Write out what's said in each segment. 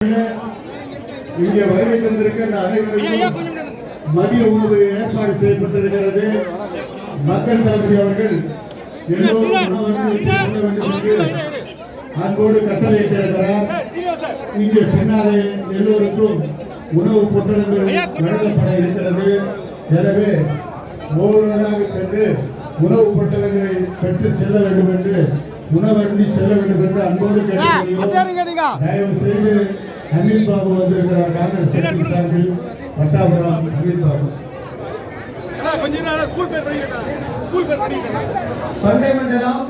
இங்கே வருகை தந்திருக்க அனைவருக்கும் மதிய உணவு ஏற்பாடு செய்யப்பட்டிருக்கிறது. மக்கள் தளபதி அவர்கள் எல்லோரும் அன்போடு கட்டளையிட்டிருக்கிறார். இங்கே பின்னாலே எல்லோருக்கும் உணவு பொட்டலங்கள் வழங்கப்பட இருக்கிறது. எனவே ஒவ்வொருவராக சென்று உணவு பொட்டலங்களை பெற்று செல்ல வேண்டும் என்று உணவருந்தி செல்ல வேண்டும் என்று அன்போடு கேட்டுக்கொள்கிறோம். தயவு செய்து அமித் பாபு வந்திருக்கிறார். காங்கிரஸ் சார்பில் பட்டாபுரம் அமித் பாபு. தொண்டை மண்டலம்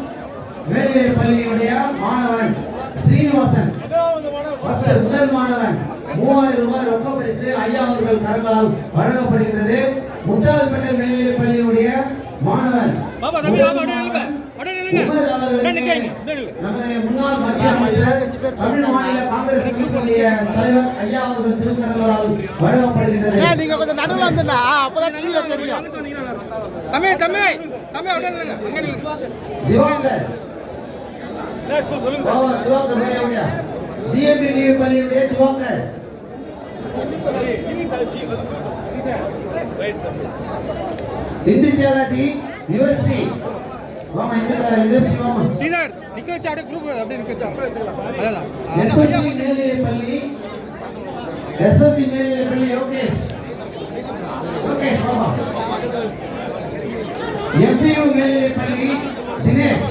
மேல்நிலைப் பள்ளியுடைய மாணவன் ஸ்ரீனிவாசன் முதல் மாணவன் 3000 ரூபாய் ரொக்க பரிசு ஐயா அவர்கள் கரங்களால் வழங்கப்படுகிறது. முத்தால்பேட்டை மேல்நிலைப் பள்ளியுடைய மாணவன் நமது முன்னாள் மத்திய அமைச்சர் தமிழ் மாநில காங்கிரஸ் கமிட்டியுடைய தலைவர் ஐயா அவர்கள் திருக்கரங்களால் வழங்கப்படுகிறது. ஜிஎம்பிடி பள்ளியுடைய திவாகர், இந்து தியாகி யுவஸ்ரீ ஸ்ரீதர் நிக்க வச்சு அப்படியே குரூப் அப்படியே நிக்க வச்சு அதான் எஸ்எஸ்சி மேல்நிலைப் பள்ளி யோகேஷ் பாபா, எம்பியு மேல்நிலைப் பள்ளி தினேஷ்,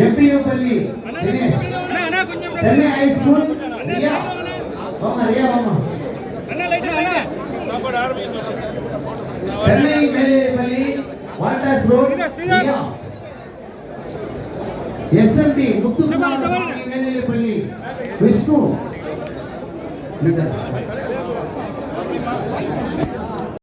எம்பியு பள்ளி தினேஷ், சென்னை ஹை ஸ்கூல் ரியா வாமா சென்னை மேல்நிலைப் பள்ளி waters road Riya, SMP Muthukumar மேல்நிலைப் பள்ளி விஷ்ணு